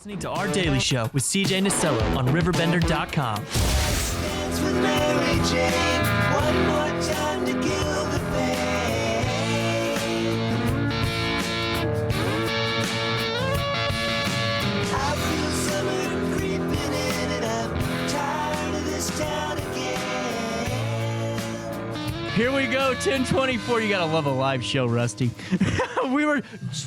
Listening to Our Daily Show with CJ Nasello on RiverBender.com. Dance with Mary Jane, one more time to kill the pain. I feel summer creeping in and I'm tired of this town again. Here we go, 1024. You gotta love a live show, Rusty.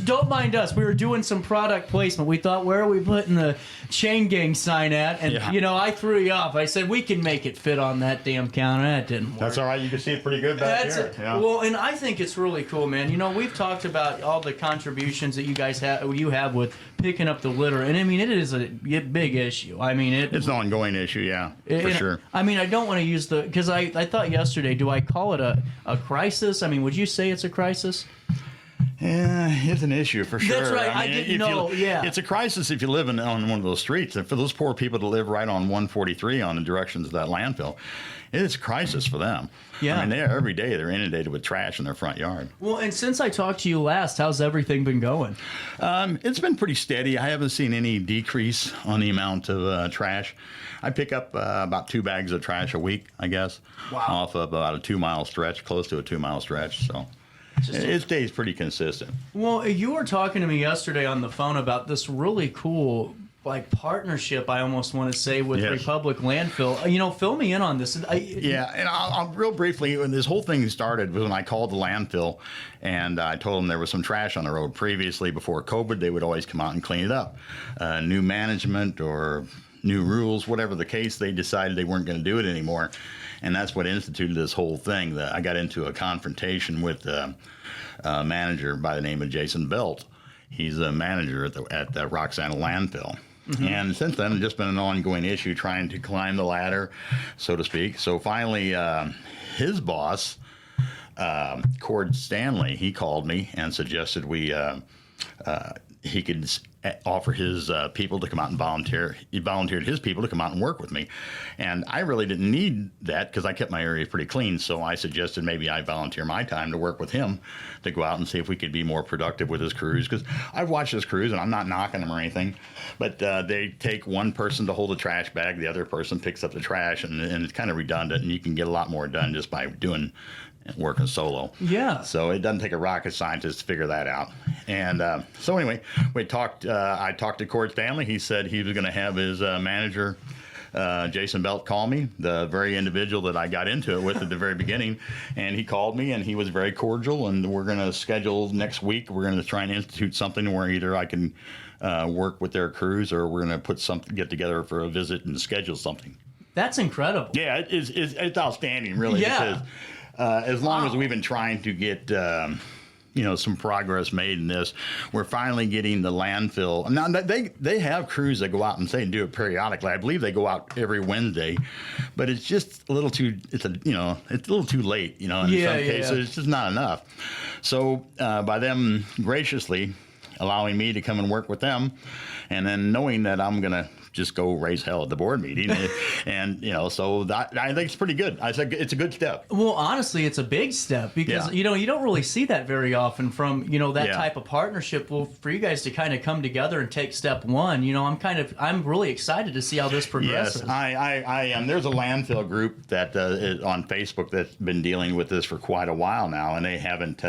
Don't mind us. We were doing some product placement. We thought, where are we putting the Chain Gang sign at? And, I threw you off. I said, we can make it fit on that damn counter. That didn't work. That's all right. You can see it pretty good back here. Yeah. Well, and I think it's really cool, man. We've talked about all the contributions that you have with picking up the litter. And, I mean, it is a big issue. I mean, it's an ongoing issue, yeah, for sure. I mean, I don't want to use because I thought yesterday, do I call it a crisis? I mean, would you say it's a crisis? Yeah, it's an issue for sure. That's right. I didn't know. It's a crisis if you live on one of those streets. And for those poor people to live right on 143 on the directions of that landfill, it's a crisis for them. Yeah. I mean, every day they're inundated with trash in their front yard. Well, and since I talked to you last, how's everything been going? It's been pretty steady. I haven't seen any decrease on the amount of trash. I pick up about 2 bags of trash a week, I guess, off of about a 2-mile stretch, close to a 2-mile stretch. So it stays pretty consistent. Well, you were talking to me yesterday on the phone about this really cool partnership, I almost want to say, with Republic Landfill. Fill me in on this. And I'll real briefly, when this whole thing started was when I called the landfill and I told them there was some trash on the road. Previously, before COVID, they would always come out and clean it up. New management or new rules, whatever the case, they decided they weren't going to do it anymore. And that's what instituted this whole thing. I got into a confrontation with a manager by the name of Jason Belt. He's a manager at the Roxana landfill. Mm-hmm. And since then, it's just been an ongoing issue trying to climb the ladder, so to speak. So finally, his boss, Cord Stanley, he called me and suggested he could offer his people to come out and volunteer. He volunteered his people to come out and work with me. And I really didn't need that because I kept my area pretty clean. So I suggested maybe I volunteer my time to work with him to go out and see if we could be more productive with his crews. Because I've watched his crews, and I'm not knocking them or anything, but they take one person to hold a trash bag, the other person picks up the trash, and it's kind of redundant, and you can get a lot more done just by working solo. Yeah. So it doesn't take a rocket scientist to figure that out. And so anyway, I talked to Cord Stanley. He said he was going to have his manager, Jason Belt, call me, the very individual that I got into it with at the very beginning. And he called me, and he was very cordial. And we're going to schedule next week. We're going to try and institute something where either I can work with their crews, or we're going to get together for a visit and schedule something. That's incredible. Yeah, it's outstanding, really. Yeah. Because as long as we've been trying to get some progress made in this, we're finally getting the landfill. Now they have crews that go out and do it periodically. I believe they go out every Wednesday, but it's just a little too. It's a little too late. In some cases, it's just not enough. So by them graciously allowing me to come and work with them, and then knowing that I'm gonna just go raise hell at the board meeting, and so that, I think it's pretty good. I said it's a good step. Well, honestly, it's a big step because you don't really see that very often from that type of partnership. Well, for you guys to kind of come together and take step one, I'm really excited to see how this progresses. Yes, I am. There's a landfill group that is on Facebook that's been dealing with this for quite a while now, and they haven't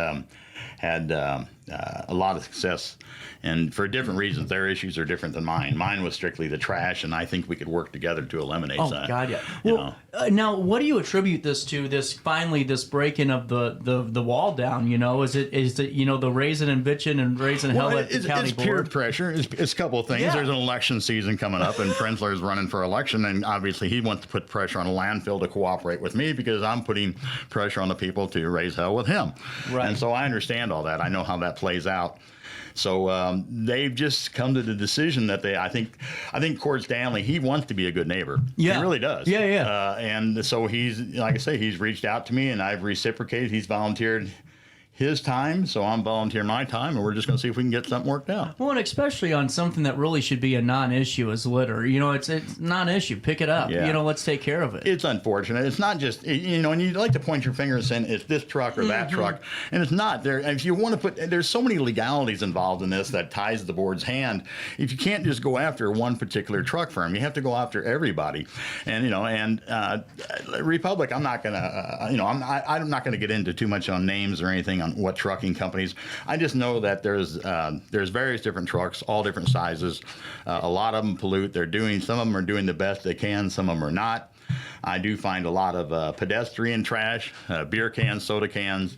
had a lot of success, and for different reasons. Their issues are different than mine. Mine was strictly the trash, and I think we could work together to eliminate that. Oh, God, yeah. Well, now, what do you attribute this to, this breaking of the wall down? Is it the raising and bitching and raising hell at the county board? It's peer pressure. It's a couple of things. Yeah. There's an election season coming up, and Prenzler's running for election, and obviously he wants to put pressure on a landfill to cooperate with me because I'm putting pressure on the people to raise hell with him. Right. And so I understand all that. I know how that plays out. So they've just come to the decision that I think Cord Stanley, he wants to be a good neighbor. Yeah. He really does. Yeah. And so he's, like I say, he's reached out to me, and I've reciprocated. He's volunteered his time, so I'm volunteering my time, and we're just going to see if we can get something worked out. Well, and especially on something that really should be a non-issue as litter. You know, it's non-issue. Pick it up. Yeah. You know, let's take care of it. It's unfortunate. It's not just, you know, and you like to point your finger and saying it's this truck or that truck, and it's not. There, if you want to put, there's so many legalities involved in this that ties the board's hand. If you can't just go after one particular truck firm, you have to go after everybody. And you know, and Republic, I'm not gonna, you know, I'm not gonna get into too much on names or anything on what trucking companies. I just know that there's various different trucks, all different sizes. A lot of them pollute. Some of them are doing the best they can. Some of them are not. I do find a lot of pedestrian trash, beer cans, soda cans,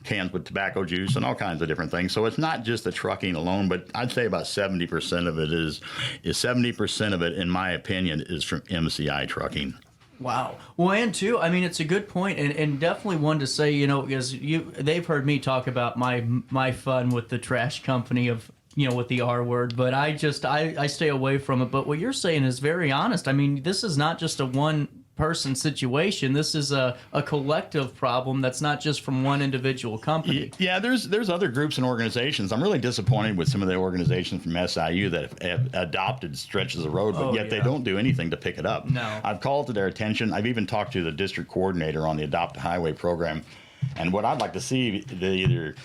cans with tobacco juice, and all kinds of different things. So it's not just the trucking alone, but I'd say about 70% of it is 70% of it, in my opinion, is from MCI trucking. Wow. Well, and too, I mean, it's a good point, and definitely one to say, you know, because they've heard me talk about my fun with the trash company of, you know, with the R word, but I stay away from it. But what you're saying is very honest. I mean, this is not just a one-person situation. This is a collective problem that's not just from one individual company. Yeah, there's other groups and organizations. I'm really disappointed with some of the organizations from SIU that have adopted stretches of road, but yet they don't do anything to pick it up. No. I've called to their attention. I've even talked to the district coordinator on the Adopt a Highway program, and what I'd like to see, they either,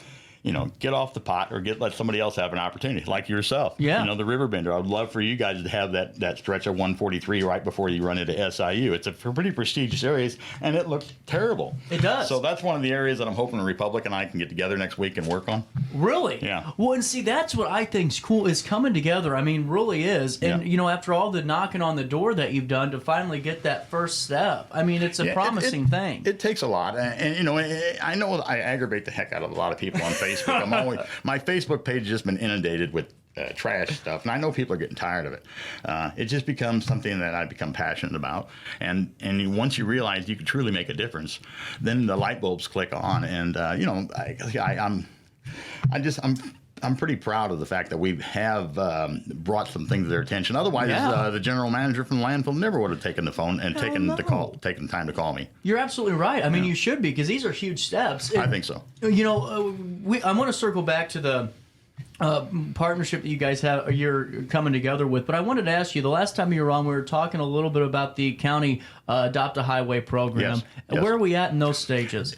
you know, get off the pot or let somebody else have an opportunity, like yourself. Yeah. You know, the RiverBender. I would love for you guys to have that stretch of 143 right before you run into SIU. It's a pretty prestigious area, and it looks terrible. It does. So that's one of the areas that I'm hoping the Republic and I can get together next week and work on. Really? Yeah. Well, and see, that's what I think's cool, is coming together. I mean, really is. And, you know, after all the knocking on the door that you've done to finally get that first step, I mean, it's a promising thing. It takes a lot. And, you know, I know I aggravate the heck out of a lot of people on Facebook. My Facebook page has just been inundated with trash stuff, and I know people are getting tired of it. It just becomes something that I become passionate about, and once you realize you can truly make a difference, then the light bulbs click on, and you know, I'm pretty proud of the fact that we have brought some things to their attention. Otherwise, the general manager from the landfill never would have taken the phone and taken the time to call me. You're absolutely right. I mean, you should be, because these are huge steps. I think so. You know, I want to circle back to the partnership that you guys have, you're coming together with, but I wanted to ask you, the last time you were on, we were talking a little bit about the county Adopt a Highway program. Yes. Where are we at in those stages?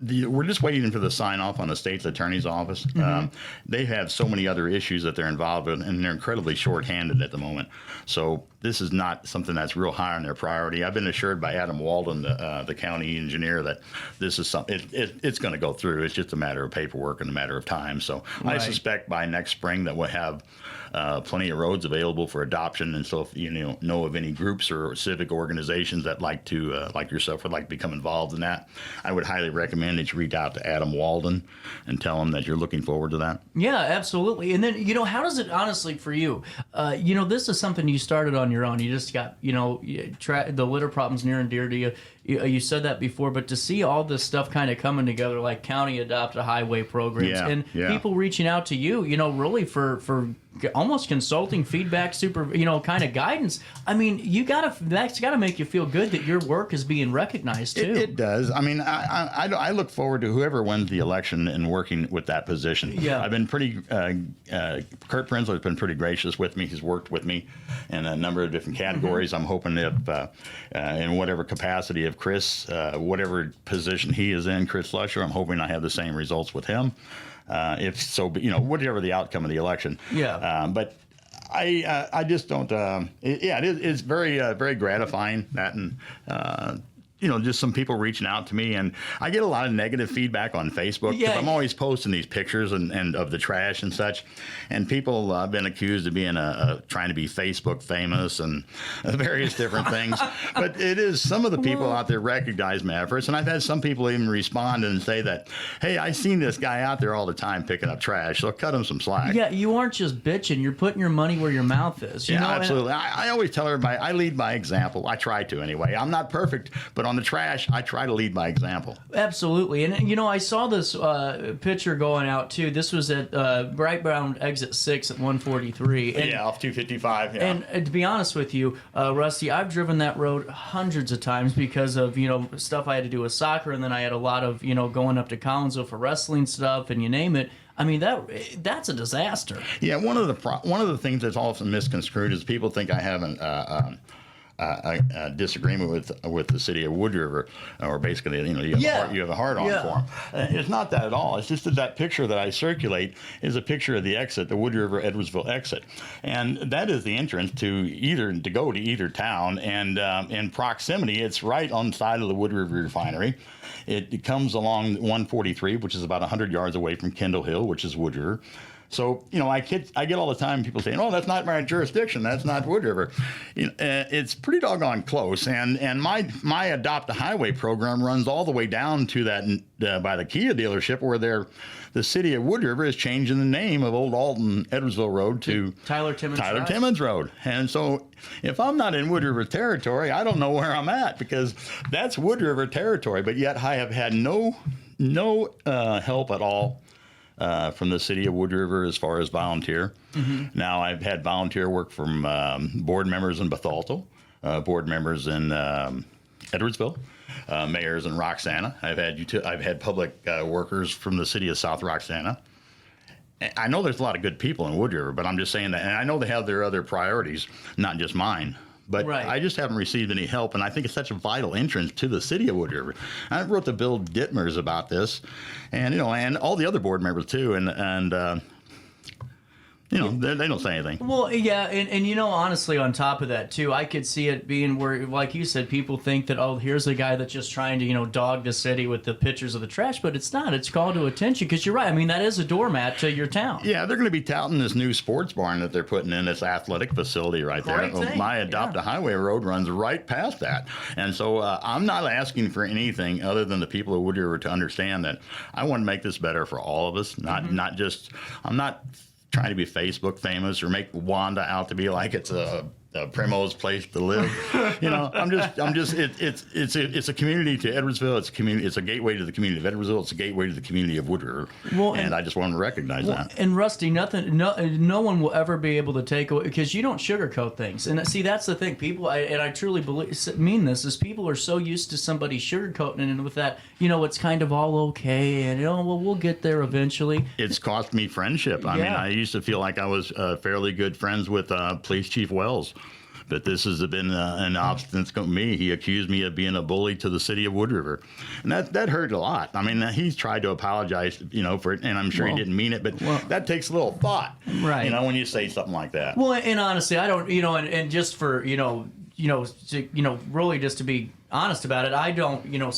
We're just waiting for the sign off on the state's attorney's office. They have so many other issues that they're involved in, and they're incredibly short-handed at the moment. So this is not something that's real high on their priority. I've been assured by Adam Walden, the county engineer, that this is something it's going to go through. It's just a matter of paperwork and a matter of time. So I suspect by next spring that we'll have plenty of roads available for adoption. And so if you know of any groups or civic organizations that like to, like yourself, would like to become involved in that, I would highly recommend that you reach out to Adam Walden and tell him that you're looking forward to that. Yeah, absolutely. And then, you know, how does it, honestly, for you, you know, this is something you started on your own. You just got, you know, the litter problem's near and dear to you. You said that before, but to see all this stuff kind of coming together, like county Adopt a Highway programs, and people reaching out to you, you know, really for almost consulting, feedback, you know, kind of guidance. I mean, that's gotta make you feel good that your work is being recognized too. It does. I mean, I look forward to whoever wins the election and working with that position. Yeah. I've been pretty. Kurt Prenzler has been pretty gracious with me. He's worked with me in a number of different categories. I'm hoping if in whatever capacity of Chris, whatever position he is in, Chris Lusher, I'm hoping I have the same results with him. If so, you know, whatever the outcome of the election. Yeah. But I just don't. It's very very gratifying that, and you know, just some people reaching out to me, and I get a lot of negative feedback on Facebook because I'm always posting these pictures and of the trash and such, and people have been accused of being trying to be Facebook famous and various different things. But it is, some of the people out there recognize my efforts, and I've had some people even respond and say that, hey, I seen this guy out there all the time picking up trash, so cut him some slack. Yeah, you aren't just bitching; you're putting your money where your mouth is. You know? Absolutely. I always tell everybody I lead by example. I try to anyway. I'm not perfect, but on on the trash, I try to lead by example. Absolutely. And, you know, I saw this picture going out, too. This was at right around exit 6 at 143. And, Off 255. Yeah. And to be honest with you, Rusty, I've driven that road hundreds of times because of, you know, stuff I had to do with soccer, and then I had a lot of, you know, going up to Collinsville for wrestling stuff, and you name it. I mean, that's a disaster. Yeah, one of the things that's often misconstrued is people think I have a disagreement with the city of Wood River, or basically, you know, you have a hard-on for them. It's not that at all. It's just that picture that I circulate is a picture of the exit, the Wood River Edwardsville exit, and that is the entrance to go to either town. And in proximity, it's right on the side of the Wood River refinery. It comes along 143, which is about 100 yards away from Kendall Hill, which is Wood River. So, you know, I get all the time people saying, "Oh, that's not my jurisdiction. That's not Wood River." You know, it's pretty doggone close. And my Adopt a Highway program runs all the way down to that by the Kia dealership, where the city of Wood River is changing the name of Old Alton Edwardsville Road to Tyler Timmons Road. And so, if I'm not in Wood River territory, I don't know where I'm at, because that's Wood River territory. But yet, I have had no help at all from the city of Wood River as far as volunteer. Mm-hmm. Now, I've had volunteer work from board members in Bethalto, board members in Edwardsville, mayors in Roxana. I've had public workers from the city of South Roxana. I know there's a lot of good people in Wood River, but I'm just saying that, and I know they have their other priorities, not just mine. But I just haven't received any help, and I think it's such a vital entrance to the city of Wood River. I wrote to Bill Dittmers about this, and and all the other board members too, and they don't say anything. Well, yeah, and you know, honestly, on top of that too, I could see it being where, like you said, people think that, oh, here's a guy that's just trying to, you know, dog the city with the pictures of the trash, but it's not. It's called to attention, because you're right. I mean, that is a doormat to your town. Yeah, they're going to be touting this new sports barn that they're putting in, this athletic facility right there. My Adopt a Highway road runs right past that. And so I'm not asking for anything other than the people of Wood River to understand that I want to make this better for all of us, not just, I'm not trying to be Facebook famous or make Wanda out to be like it's a Primo's place to live. You know, it's a community to Edwardsville. It's a community. It's a gateway to the community of Edwardsville. It's a gateway to the community of Wood River. And I just want to recognize that. And Rusty, no one will ever be able to take away, because you don't sugarcoat things. And see, that's the thing. People, and I truly mean this, is people are so used to somebody sugarcoating it, and with that, you know, it's kind of all okay, and we'll get there eventually. It's cost me friendship. I mean, I used to feel like I was fairly good friends with Police Chief Wells. But this has been an obstinate to me. He accused me of being a bully to the city of Wood River, and that hurt a lot. I mean, he's tried to apologize, you know, for it, and I'm sure he didn't mean it, but that takes a little thought, right? You know, when you say something like that. Well, and honestly, I don't, you know, and just for really just to be honest about it, I don't, you know,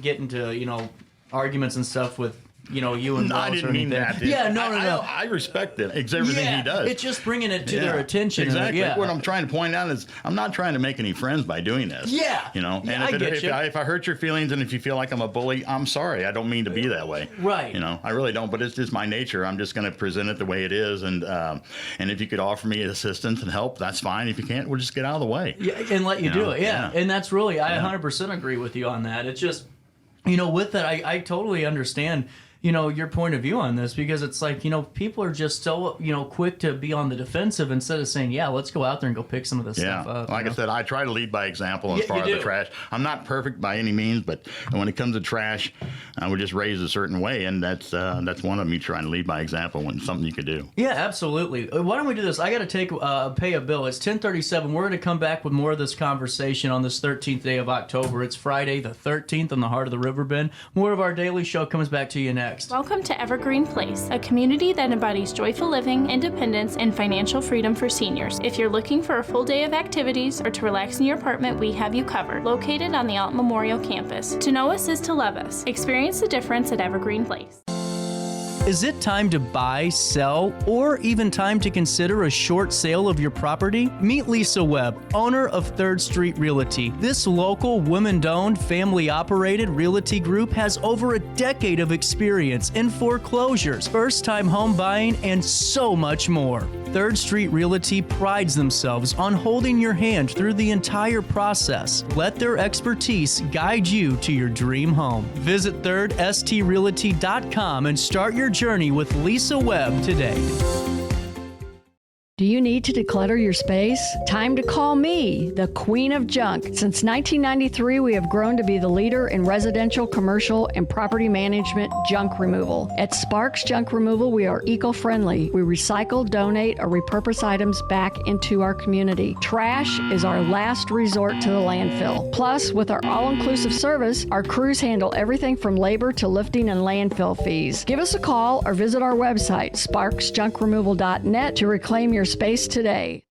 get into arguments and stuff with, you know, you and I didn't mean that. Yeah, no. I respect it. It's everything he does. It's just bringing it to their attention. Exactly. What I'm trying to point out is I'm not trying to make any friends by doing this. Yeah. You know, and if I hurt your feelings, and if you feel like I'm a bully, I'm sorry. I don't mean to be that way. Right. You know, I really don't. But it's just my nature. I'm just going to present it the way it is, and if you could offer me assistance and help, that's fine. If you can't, we'll just get out of the way. Yeah, and let you do it. Yeah. And that's really, I 100% agree with you on that. It's just, you know, with that, I totally understand, you know, your point of view on this, because it's like, you know, people are just so, you know, quick to be on the defensive instead of saying, yeah, let's go out there and go pick some of this stuff up. Like I said, I try to lead by example as far as the trash. I'm not perfect by any means, but when it comes to trash, I would just raise a certain way, and that's one of me trying to lead by example when it's something you could do. Yeah, absolutely. Why don't we do this? I got to pay a bill. It's 10:37. We're going to come back with more of this conversation on this 13th day of October. It's Friday the 13th in the heart of the Riverbend. More of our daily show comes back to you next. Welcome to Evergreen Place, a community that embodies joyful living, independence, and financial freedom for seniors. If you're looking for a full day of activities or to relax in your apartment, we have you covered. Located on the Alton Memorial Campus. To know us is to love us. Experience the difference at Evergreen Place. Is it time to buy, sell, or even time to consider a short sale of your property? Meet Lisa Webb, owner of 3rd Street Realty. This local, women-owned, family-operated realty group has over a decade of experience in foreclosures, first-time home buying, and so much more. 3rd Street Realty prides themselves on holding your hand through the entire process. Let their expertise guide you to your dream home. Visit 3rdstrealty.com and start your journey with Lisa Webb today. Do you need to declutter your space? Time to call me, the Queen of Junk. Since 1993, we have grown to be the leader in residential, commercial, and property management junk removal. At Sparks Junk Removal, we are eco-friendly. We recycle, donate, or repurpose items back into our community. Trash is our last resort to the landfill. Plus, with our all-inclusive service, our crews handle everything from labor to lifting and landfill fees. Give us a call or visit our website, sparksjunkremoval.net, to reclaim your space today.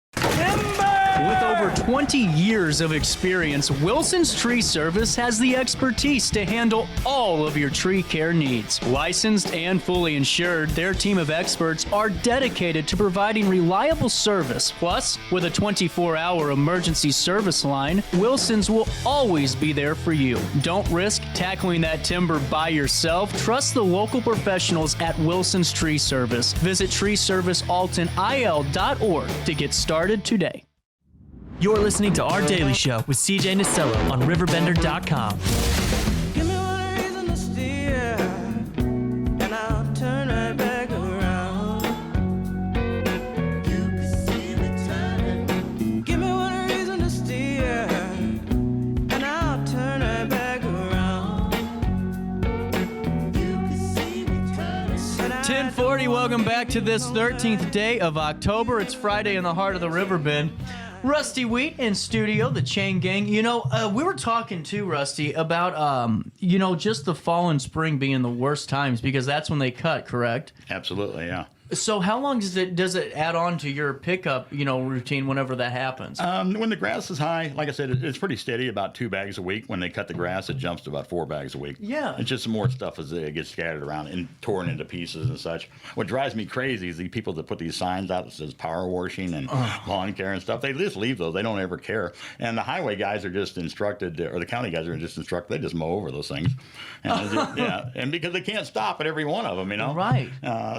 With over 20 years of experience, Wilson's Tree Service has the expertise to handle all of your tree care needs. Licensed and fully insured, their team of experts are dedicated to providing reliable service. Plus, with a 24-hour emergency service line, Wilson's will always be there for you. Don't risk tackling that timber by yourself. Trust the local professionals at Wilson's Tree Service. Visit treeservicealtonil.org to get started today. You're listening to Our Daily Show with CJ Nasello on RiverBender.com. Give me one reason to steer, and I'll turn right back around. You can see me turning. Give me one reason to steer, and I'll turn right back around. You can see me turning. 1040, welcome back to this 13th day of October. It's Friday in the heart of the Riverbend. Rusty Wheat in studio, the Chain Gang. You know, we were talking too, Rusty, about, just the fall and spring being the worst times because that's when they cut, correct? Absolutely, yeah. So how long does it add on to your pickup, routine whenever that happens? When the grass is high, like I said, it's pretty steady, about 2 bags a week. When they cut the grass, it jumps to about 4 bags a week. Yeah. It's just some more stuff as it gets scattered around and torn into pieces and such. What drives me crazy is the people that put these signs out that says power washing and lawn care and stuff. They just leave those. They don't ever care. And the highway guys are just instructed, or the county guys are just instructed, they just mow over those things. And yeah, and because they can't stop at every one of them, Right.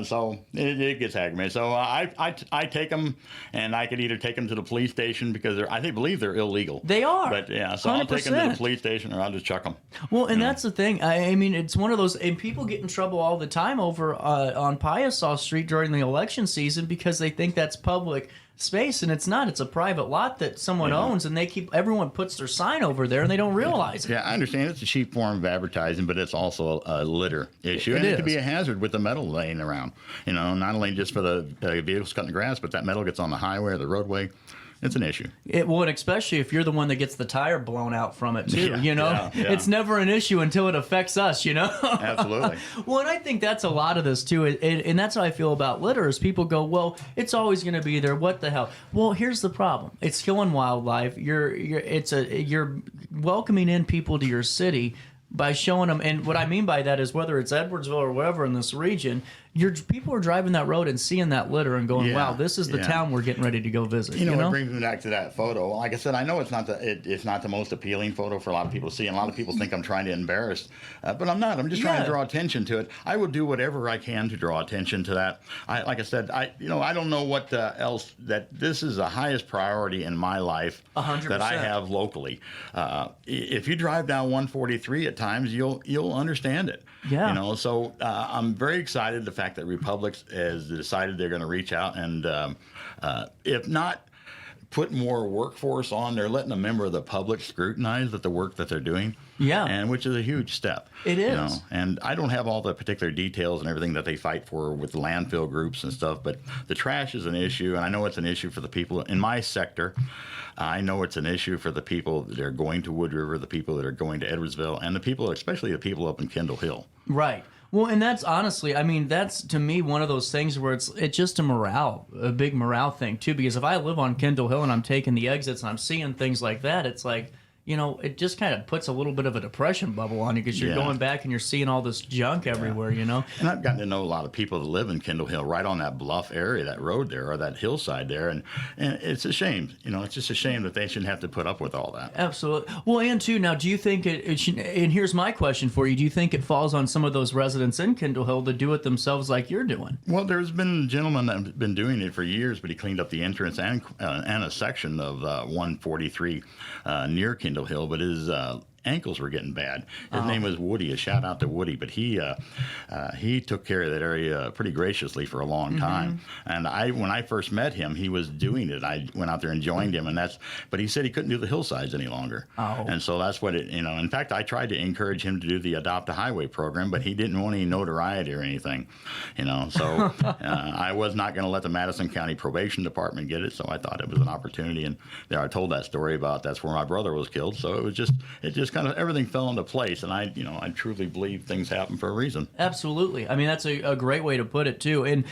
So it gets aggravating. So I take them, and I could either take them to the police station because I believe they're illegal. They are. But yeah, so 100%. I'll take them to the police station, or I'll just chuck them. Well, and that's the thing. I mean, it's one of those, and people get in trouble all the time over on Piasaw Street during the election season because they think that's public space, and it's not. It's a private lot that someone owns, and everyone puts their sign over there, and they don't realize it. Yeah, I understand it's a cheap form of advertising, but it's also a litter issue, and it could be a hazard with the metal laying around. Not only just for the vehicles cutting the grass, but that metal gets on the highway or the roadway. It's an issue. It would, especially if you're the one that gets the tire blown out from it too. Yeah. It's never an issue until it affects us. Absolutely. Well, and I think that's a lot of this too, and that's how I feel about litter. Is people go, well, it's always going to be there. What the hell? Well, here's the problem. It's killing wildlife. You're welcoming in people to your city by showing them, and what I mean by that is whether it's Edwardsville or wherever in this region, people are driving that road and seeing that litter and going, wow, this is the town we're getting ready to go visit. It brings me back to that photo. Like I said, I know it's not the most appealing photo for a lot of people to see, and a lot of people think I'm trying to embarrass, but I'm not. I'm just trying to draw attention to it. I will do whatever I can to draw attention to that. Like I said, I don't know what else, that this is the highest priority in my life 100%. That I have locally. If you drive down 143 at times, you'll understand it. Yeah. So I'm very excited the fact that Republic has decided they're going to reach out and, if not put more workforce on, they're letting a member of the public scrutinize the work that they're doing. Yeah. And which is a huge step. It is. And I don't have all the particular details and everything that they fight for with landfill groups and stuff, but the trash is an issue, and I know it's an issue for the people in my sector. I know it's an issue for the people that are going to Wood River, the people that are going to Edwardsville, and the people, especially the people up in Kendall Hill. Right. Well, and that's honestly, I mean, that's to me one of those things where it's just a big morale thing too. Because if I live on Kendall Hill and I'm taking the exits and I'm seeing things like that, it's like, it just kind of puts a little bit of a depression bubble on you because you're going back and you're seeing all this junk everywhere, And I've gotten to know a lot of people that live in Kindle Hill, right on that bluff area, that road there, or that hillside there, and it's a shame. It's just a shame that they shouldn't have to put up with all that. Absolutely. Well, and too, now, do you think it should, and here's my question for you, do you think it falls on some of those residents in Kindle Hill to do it themselves like you're doing? Well, there's been a gentleman that's been doing it for years, but he cleaned up the entrance and a section of 143 near Kindle Hill, but his ankles were getting bad. His name was Woody. A shout out to Woody, but he took care of that area pretty graciously for a long time. And when I first met him, he was doing it. I went out there and joined him, but he said he couldn't do the hillsides any longer. And so that's what in fact, I tried to encourage him to do the Adopt a Highway program, but he didn't want any notoriety or anything, so I was not going to let the Madison County Probation Department get it. So I thought it was an opportunity. And there I told that story about that's where my brother was killed. So it just kind of everything fell into place, and I truly believe things happen for a reason. Absolutely. I mean, that's a great way to put it too. And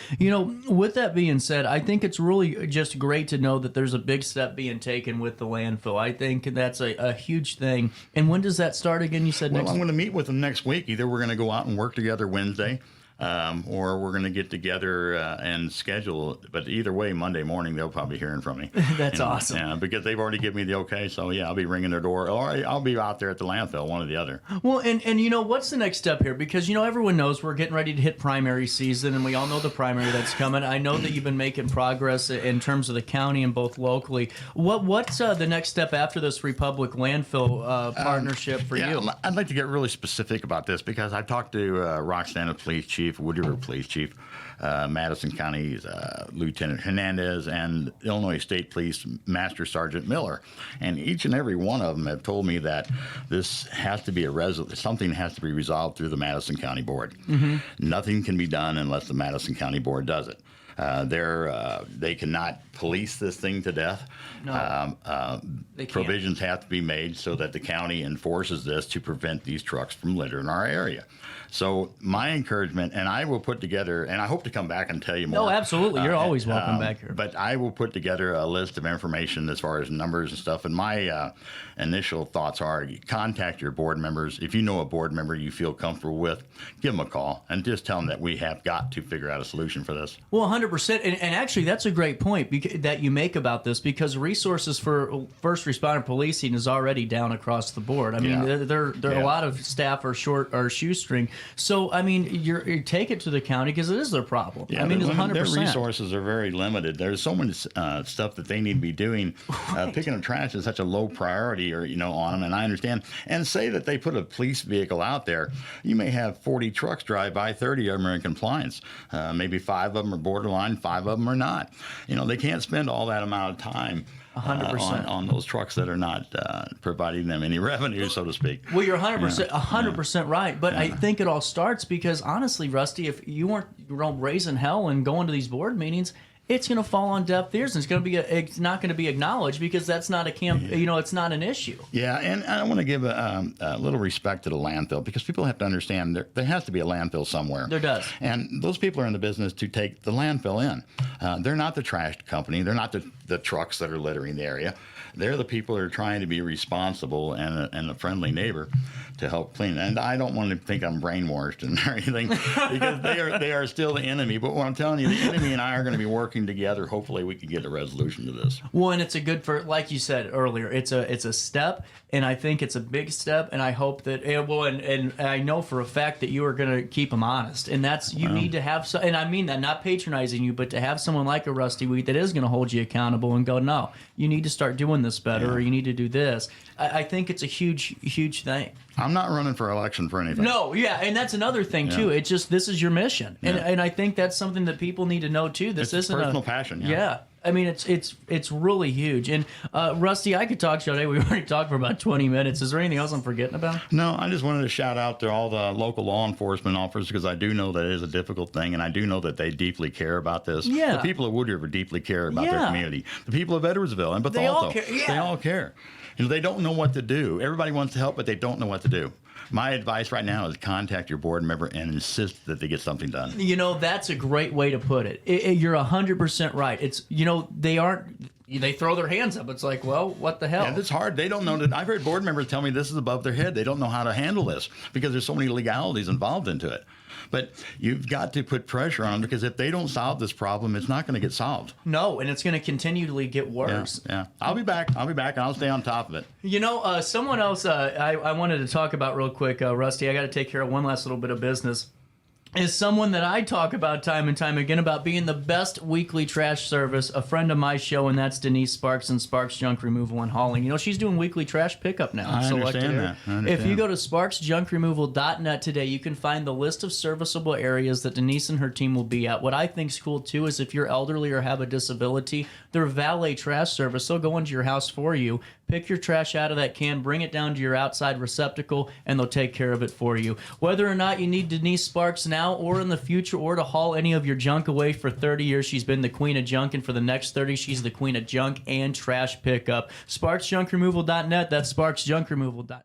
with that being said, I think it's really just great to know that there's a big step being taken with the landfill. I think that's a huge thing. And when does that start again? You said next. Well, I'm going to meet with them next week. Either we're going to go out and work together Wednesday. Or we're going to get together and schedule. But either way, Monday morning, they'll probably be hearing from me. That's awesome. Yeah, because they've already given me the okay. So, I'll be ringing their door. Or I'll be out there at the landfill, one or the other. Well, and what's the next step here? Because, everyone knows we're getting ready to hit primary season, and we all know the primary that's coming. I know that you've been making progress in terms of the county and both locally. What's the next step after this Republic landfill partnership for you? I'd like to get really specific about this because I've talked to Roxana Police Chief, Wood River Police Chief, Madison County's Lieutenant Hernandez, and Illinois State Police Master Sergeant Miller. And each and every one of them have told me that this has to be something has to be resolved through the Madison County Board. Nothing can be done unless the Madison County Board does it. They cannot police this thing to death. No, provisions have to be made so that the county enforces this to prevent these trucks from littering our area. So my encouragement, and I will put together, and I hope to come back and tell you more. No, absolutely. You're always welcome back here. But I will put together a list of information as far as numbers and stuff. And my initial thoughts are contact your board members. If you know a board member you feel comfortable with, give them a call and just tell them that we have got to figure out a solution for this. Well, 100%. And actually, that's a great point that you make about this, because resources for first responder policing is already down across the board. I mean, there are a lot of staff are short or shoestring. So, I mean, you take it to the county because it is their problem. Yeah, I mean, it's 100%. Their resources are very limited. There's so much stuff that they need to be doing. Picking up trash is such a low priority, on them, and I understand. And say that they put a police vehicle out there, you may have 40 trucks drive by, 30 of them are in compliance. Maybe 5 of them are borderline, 5 of them are not. They can't spend all that amount of time 100% on those trucks that are not providing them any revenue, so to speak. Well, you're 100% right. But I think it all starts because, honestly, Rusty, if you weren't raising hell and going to these board meetings, it's going to fall on deaf ears, and it's not going to be acknowledged because that's not it's not an issue. Yeah, and I want to give a little respect to the landfill, because people have to understand there has to be a landfill somewhere. There does. And those people are in the business to take the landfill in. They're not the trash company. They're not the trucks that are littering the area. They're the people that are trying to be responsible and a friendly neighbor to help clean. And I don't want to think I'm brainwashed and anything, because they are still the enemy. But what I'm telling you, the enemy and I are going to be working together. Hopefully, we can get a resolution to this. Well, and it's like you said earlier, it's a step, and I think it's a big step. And I hope that and I know for a fact that you are going to keep them honest. And that's need to have and I mean that not patronizing you, but to have someone like a Rusty Wheat that is going to hold you accountable and go, no, you need to start doing this better, or you need to do this. I think it's a huge thing. I'm not running for election for anything. No, yeah, and that's another thing too. It's just this is your mission, and I think that's something that people need to know too. This isn't personal passion. Yeah. I mean, it's really huge. And Rusty, I could talk to you today. We've already talked for about 20 minutes. Is there anything else I'm forgetting about? No, I just wanted to shout out to all the local law enforcement officers, because I do know that it is a difficult thing, and I do know that they deeply care about this. Yeah. The people of Wood River deeply care about their community. The people of Edwardsville, but they also all care. Yeah. They all care. They don't know what to do. Everybody wants to help, but they don't know what to do. My advice right now is contact your board member and insist that they get something done. That's a great way to put it. You're 100% right. It's they aren't. they throw their hands up. It's like, well, what the hell? And it's hard. They don't know that. I've heard board members tell me this is above their head. They don't know how to handle this because there's so many legalities involved into it. But you've got to put pressure on them because if they don't solve this problem, it's not going to get solved. No, and it's going to continually get worse. Yeah. I'll be back, and I'll stay on top of it. You know, someone else I wanted to talk about real quick, Rusty, I got to take care of one last little bit of business. Is someone that I talk about time and time again about being the best weekly trash service, a friend of my show, and that's Denise Sparks and Sparks Junk Removal and Hauling. You know, she's doing weekly trash pickup now. I understand that. If you go to sparksjunkremoval.net today, you can find the list of serviceable areas that Denise and her team will be at. What I think's cool, too, is if you're elderly or have a disability, their valet trash service, they'll go into your house for you, pick your trash out of that can, bring it down to your outside receptacle, and they'll take care of it for you. Whether or not you need Denise Sparks now or in the future or to haul any of your junk away, for 30 years she's been the queen of junk, and for the next 30 she's the queen of junk and trash pickup. SparksJunkRemoval.net, that's SparksJunkRemoval.net.